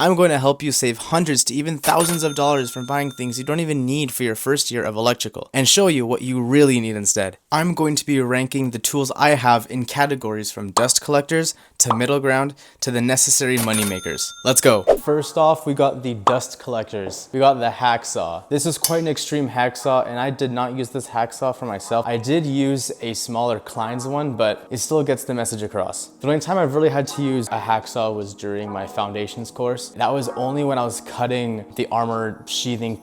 I'm going to help you save hundreds to even thousands of dollars from buying things you don't even need for your first year of electrical, and show you what you really need instead. I'm going to be ranking the tools I have in categories from dust collectors to middle ground to the necessary money makers. Let's go. First off, we got the dust collectors. We got the hacksaw. This is quite an extreme hacksaw, and I did not use this hacksaw for myself. I did use a smaller Klein's one, but it still gets the message across. The only time I've really had to use a hacksaw was during my foundations course. That was only when I was cutting the armor sheathing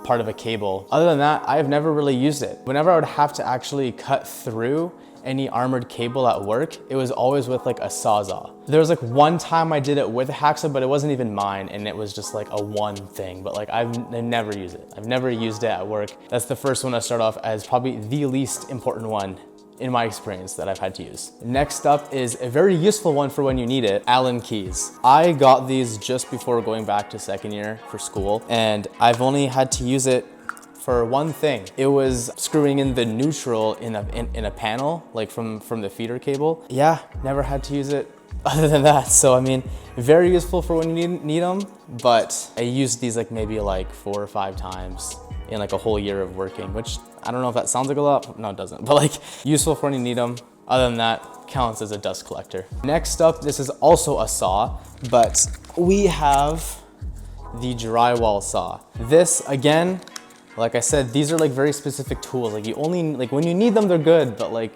part of a cable. Other than that, I've never really used it. Whenever I would have to actually cut through any armored cable at work, it was always with like a sawzall. There was like one time I did it with a hacksaw, but it wasn't even mine, and it was just like a one thing. But like I never use it. I've never used it at work. That's the first one to start off as probably the least important one in my experience that I've had to use. Next up is a very useful one for when you need it, Allen keys. I got these just before going back to second year for school, and I've only had to use it for one thing. It was screwing in the neutral in a panel, like from the feeder cable. Yeah, never had to use it other than that. So I mean, very useful for when you need them, but I used these like maybe like 4 or 5 times in like a whole year of working, which I don't know if that sounds like a lot. No, it doesn't, but like useful for when you need them. Other than that, counts as a dust collector. Next up, this is also a saw, but we have the drywall saw. This, again, like I said, these are like very specific tools. Like you only, like when you need them, they're good, but like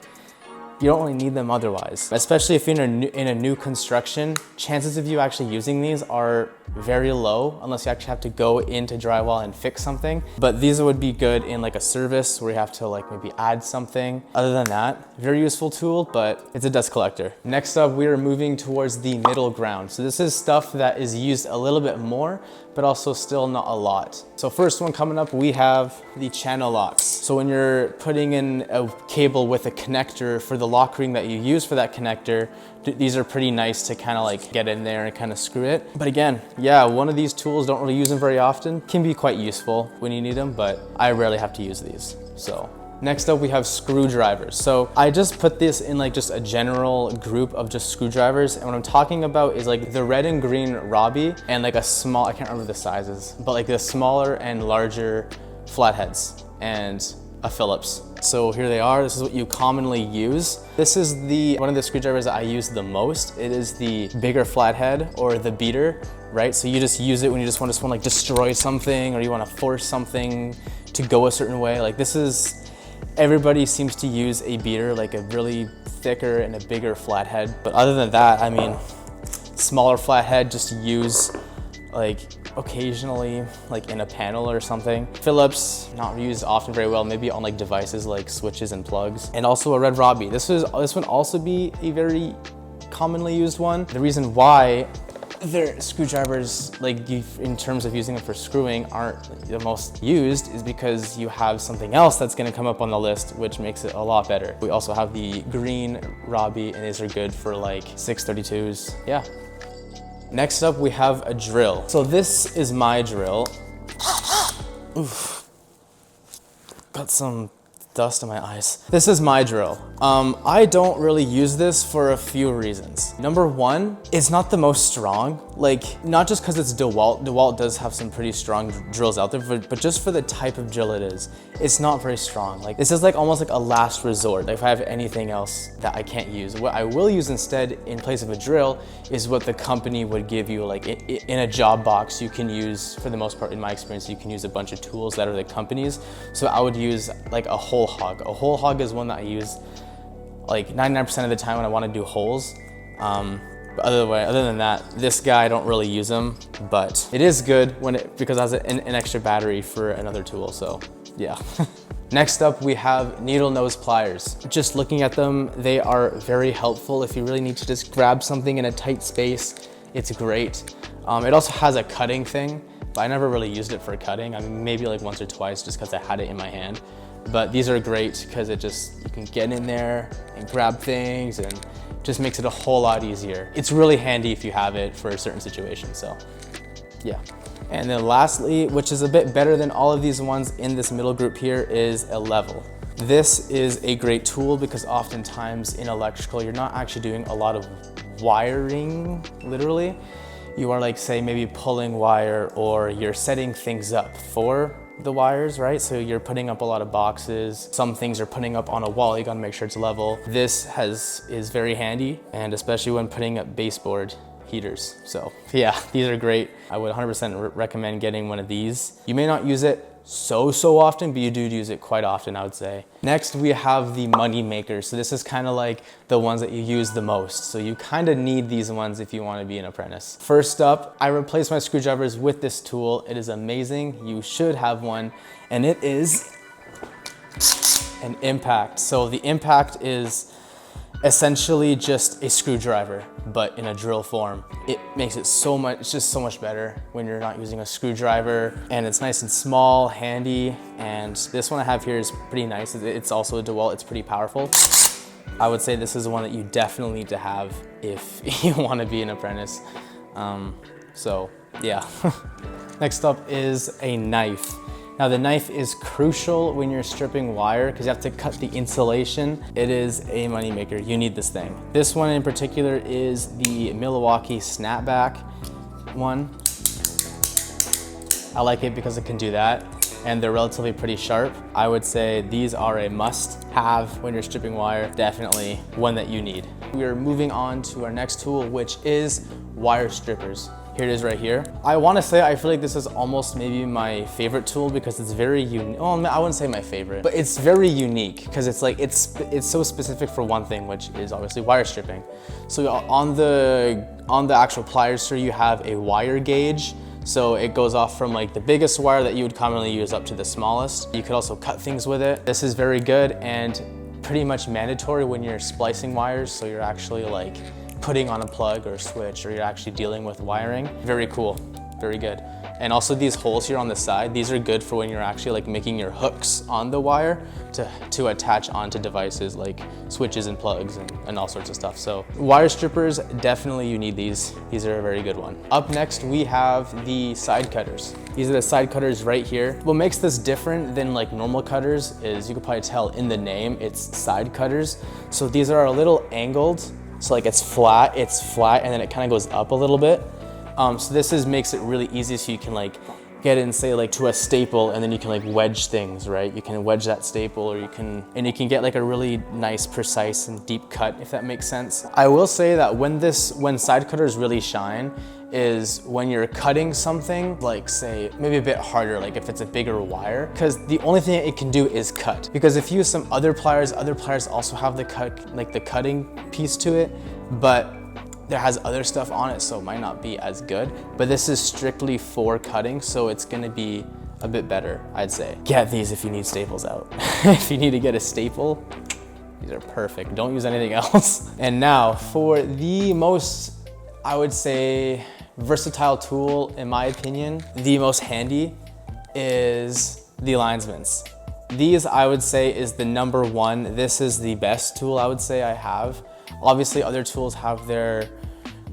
you don't really need them otherwise. Especially if you're in a new construction, chances of you actually using these are very low unless you actually have to go into drywall and fix something. But these would be good in like a service where you have to like maybe add something. Other than that, very useful tool, but it's a dust collector. Next up, we are moving towards the middle ground. So this is stuff that is used a little bit more, but also still not a lot. So first one coming up, we have the channel locks. So when you're putting in a cable with a connector for the lock ring that you use for that connector, these are pretty nice to kind of like get in there and kind of screw it. But again, yeah, one of these tools, don't really use them very often, can be quite useful when you need them, but I rarely have to use these, so. Next up, we have screwdrivers. So I just put this in like just a general group of just screwdrivers. And what I'm talking about is like the red and green Robbie and like a small, I can't remember the sizes, but like the smaller and larger flatheads and a Phillips. So here they are. This is what you commonly use. This is one of the screwdrivers that I use the most. It is the bigger flathead or the beater, right? So you just use it when you just want to like destroy something or you want to force something to go a certain way. Like this is, everybody seems to use a beater, like a really thicker and a bigger flathead. But other than that, I mean, smaller flathead just use like occasionally like in a panel or something. Phillips, not used often very well, maybe on like devices like switches and plugs. And also a red Robbie. This one also be a very commonly used one. The reason why their screwdrivers, like in terms of using them for screwing, aren't the most used is because you have something else that's going to come up on the list, which makes it a lot better. We also have the green Robbie, and these are good for like 632s. Yeah. Next up, we have a drill. So this is my drill. Oof. Got some dust in my eyes. This is my drill. I don't really use this for a few reasons. Number one, it's not the most strong. Like, not just because it's DeWalt. DeWalt does have some pretty strong drills out there, but just for the type of drill it is, it's not very strong. Like, this is like almost like a last resort. Like, if I have anything else that I can't use, what I will use instead in place of a drill is what the company would give you. Like in a job box, you can use, for the most part, in my experience, you can use a bunch of tools that are the company's. So I would use like a hole hog. A hole hog is one that I use like 99% of the time when I want to do holes. But other than that, this guy, I don't really use him, but it is good because it has an extra battery for another tool, so yeah. Next up, we have needle nose pliers. Just looking at them, they are very helpful if you really need to just grab something in a tight space. It's great. It also has a cutting thing, but I never really used it for cutting. I mean, maybe like once or twice just because I had it in my hand. But these are great because you can get in there and grab things and just makes it a whole lot easier. It's really handy if you have it for a certain situation, so yeah. And then lastly, which is a bit better than all of these ones in this middle group here, is a level. This is a great tool because oftentimes in electrical, you're not actually doing a lot of wiring, literally. you are like, say, maybe pulling wire or you're setting things up for the wires, right? So you're putting up a lot of boxes. Some things are putting up on a wall. You gotta make sure it's level. This is very handy, and especially when putting up baseboard heaters. So yeah, these are great. I would 100% recommend getting one of these. You may not use it so often, but you do use it quite often, I would say. Next, we have the money makers. So this is kind of like the ones that you use the most. So you kind of need these ones if you want to be an apprentice. First up, I replaced my screwdrivers with this tool. It is amazing. You should have one, and it is an impact. So the impact is essentially just a screwdriver, but in a drill form. It makes it so much, it's just so much better when you're not using a screwdriver, and it's nice and small, handy. And this one I have here is pretty nice. It's also a DeWalt, it's pretty powerful. I would say this is one that you definitely need to have if you want to be an apprentice. So yeah. Next up is a knife. Now the knife is crucial when you're stripping wire because you have to cut the insulation. It is a moneymaker. You need this thing. This one in particular is the Milwaukee Snapback one. I like it because it can do that, and they're relatively pretty sharp. I would say these are a must-have when you're stripping wire. Definitely one that you need. We are moving on to our next tool, which is wire strippers. Here it is right here. I want to say I feel like this is almost maybe my favorite tool because it's very unique. Oh, I wouldn't say my favorite, but it's very unique because it's like it's so specific for one thing, which is obviously wire stripping. So on the actual pliers here, you have a wire gauge. So it goes off from like the biggest wire that you would commonly use up to the smallest. You could also cut things with it. This is very good and pretty much mandatory when you're splicing wires. So you're actually like putting on a plug or a switch, or you're actually dealing with wiring. Very cool, very good. And also these holes here on the side, these are good for when you're actually like making your hooks on the wire to attach onto devices like switches and plugs and all sorts of stuff. So wire strippers, definitely you need these. These are a very good one. Up next, we have the side cutters. These are the side cutters right here. What makes this different than like normal cutters is you can probably tell in the name, it's side cutters. So these are a little angled. So like it's flat, and then it kind of goes up a little bit. So this makes it really easy, so you can like get in, say like to a staple, and then you can like wedge things, right? You can wedge that staple, or you can get like a really nice, precise and deep cut, if that makes sense. I will say that when side cutters really shine is when you're cutting something, like say maybe a bit harder, like if it's a bigger wire, because the only thing it can do is cut. Because if you use some other pliers also have the cutting piece to it, but there has other stuff on it, so it might not be as good. But this is strictly for cutting, so it's gonna be a bit better, I'd say. Get these if you need staples out. If you need to get a staple, these are perfect. Don't use anything else. And now for the most, I would say, versatile tool, in my opinion, the most handy is the linesman's. These, I would say, is the number one. This is the best tool I would say I have. Obviously, other tools have their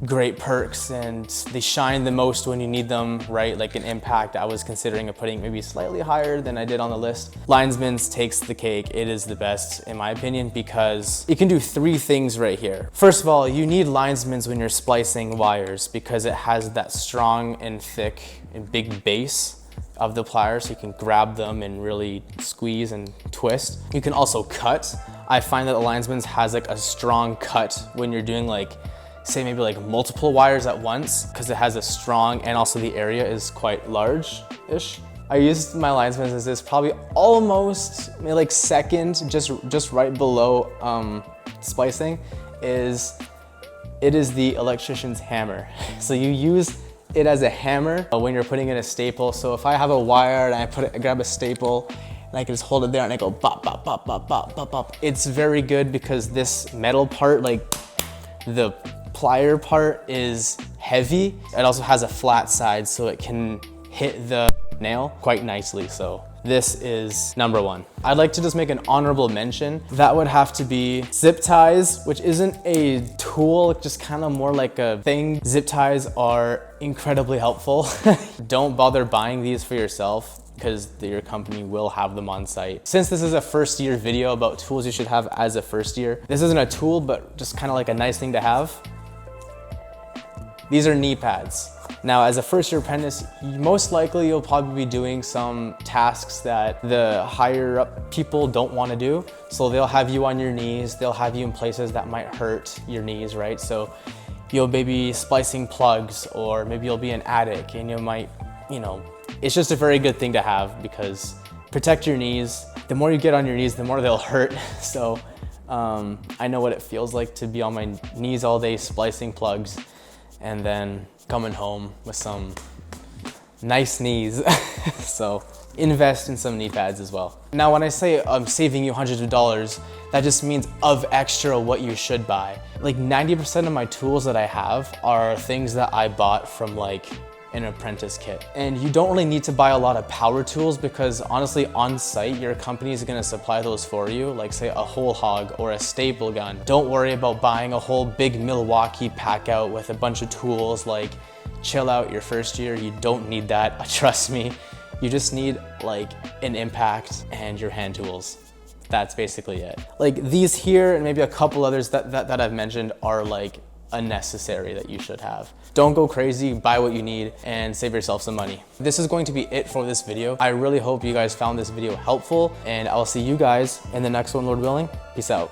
great perks and they shine the most when you need them, right? Like an impact, I was considering putting maybe slightly higher than I did on the list. Linesman's takes the cake. It is the best in my opinion because it can do three things right here. First of all, you need linesman's when you're splicing wires because it has that strong and thick and big base of the pliers, so you can grab them and really squeeze and twist. You can also cut. I find that the linesman's has like a strong cut when you're doing like, say maybe like multiple wires at once, because it has a strong, and also the area is quite large-ish. I used my linesman's as this probably almost maybe like second, just right below splicing, it is the electrician's hammer. So you use it as a hammer when you're putting in a staple. So if I have a wire and I grab a staple and I can just hold it there and I go bop, bop, bop, bop, bop, bop, bop. It's very good because this metal part, like the plier part, is heavy. It also has a flat side so it can hit the nail quite nicely. So this is number one. I'd like to just make an honorable mention. That would have to be zip ties, which isn't a tool, just kind of more like a thing. Zip ties are incredibly helpful. Don't bother buying these for yourself because your company will have them on site. Since this is a first year video about tools you should have as a first year, this isn't a tool, but just kind of like a nice thing to have. These are knee pads. Now, as a first-year apprentice, most likely you'll probably be doing some tasks that the higher up people don't want to do. So they'll have you on your knees, they'll have you in places that might hurt your knees, right? So you'll maybe splicing plugs, or maybe you'll be an attic and you might, it's just a very good thing to have because protect your knees. The more you get on your knees, the more they'll hurt. So I know what it feels like to be on my knees all day splicing plugs and then coming home with some nice knees. So invest in some knee pads as well. Now, when I say I'm saving you hundreds of dollars, that just means of extra what you should buy. Like 90% of my tools that I have are things that I bought from like an apprentice kit. And you don't really need to buy a lot of power tools because honestly on site, your company is gonna supply those for you, like say a whole hog or a staple gun. Don't worry about buying a whole big Milwaukee pack out with a bunch of tools. Like chill out your first year, you don't need that, trust me. You just need like an impact and your hand tools. That's basically it. Like these here and maybe a couple others that I've mentioned are like a necessary that you should have. Don't go crazy, buy what you need and save yourself some money. This is going to be it for this video. I really hope you guys found this video helpful and I'll see you guys in the next one, Lord willing. Peace out.